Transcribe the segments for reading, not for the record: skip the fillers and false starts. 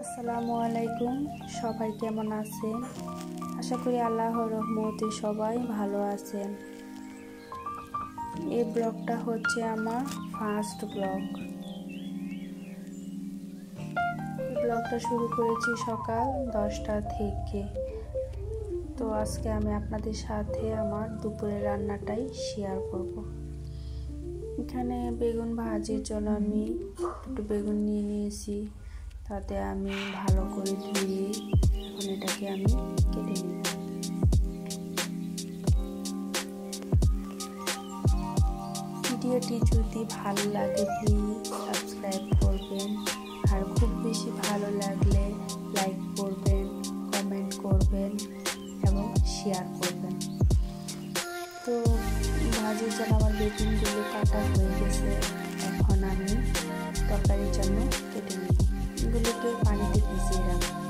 আসসালামু আলাইকুম। সবাই কেমন আছেন? আশা করি আল্লাহর রহমতে সবাই ভালো আছেন। এই ব্লগটা হচ্ছে আমার ফার্স্ট ব্লগ। এই ব্লগটা শুরু করেছি সকাল 10টা থেকে। তো আজকে আমি আপনাদের সাথে আমার দুপুরের রান্নাটাই শেয়ার করব। এখানে বেগুন ভাজির জন্য আমি একটু বেগুন নিয়ে নিয়েছি। তাতে আমি ভালো করে ধুয়ে এখন এটাকে আমি কেটে নিব। ভিডিওটি যদি ভালো লাগে প্লিজ সাবস্ক্রাইব করবেন, আর খুব বেশি ভালো লাগলে লাইক করবেন, কমেন্ট করবেন এবং শেয়ার করবেন। তো ভাজির জন্য আমার বেগুনগুলো কাটা হয়ে গেছে। এখন আমি তরকারির জন্য কেটে নিব। এগুলোকে পানিতে ভিজিয়ে রাখবো।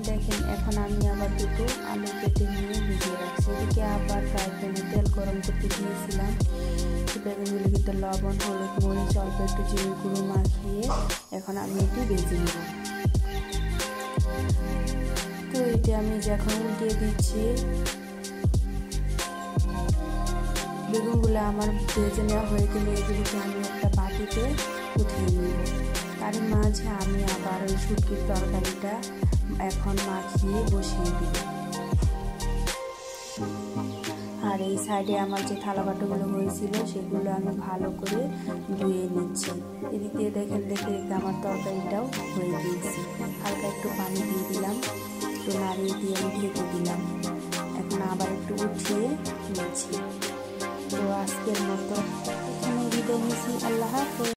দেখেন এখন আমি আবার দুটো আলু কেটে নিয়ে ভিজিয়ে রাখছি। এদিকে আবার ফ্রাই প্যানে তেল গরম করতে দিয়েছিলাম। বেগুনগুলো কিন্তু লবণ, হলুদ, মরিচ, অল্প একটু জিরে গুঁড়ো মাখিয়ে এখন আমি একটু ভেজে নেব। তো এটা আমি যখন উল্টিয়ে দিচ্ছি, বেগুনগুলো আমার ভেজে নেওয়া হয়ে গেলে এগুলিকে আমি একটা বাটিতে উঠিয়ে নেব। তার মাঝে আমি আবার ওই শুটকির তরকারিটা এখন মাখিয়ে বসিয়ে দিব। আর এই সাইডে আমার যে থালা বাটিগুলো হয়েছিল সেগুলো আমি ভালো করে ধুয়ে নিচ্ছি। এদিক দিয়ে দেখতে দেখতে আমার তরকারিটাও হয়ে গিয়েছে। হালকা একটু পানি দিয়ে দিলাম, একটু নাড়িয়ে দিয়ে আমি ঢেকে দিলাম। এখন আবার একটু উঠিয়ে নিচ্ছি। তো আজকের মতো এখানে বিদায় নিচ্ছি। আল্লাহ হাফেজ।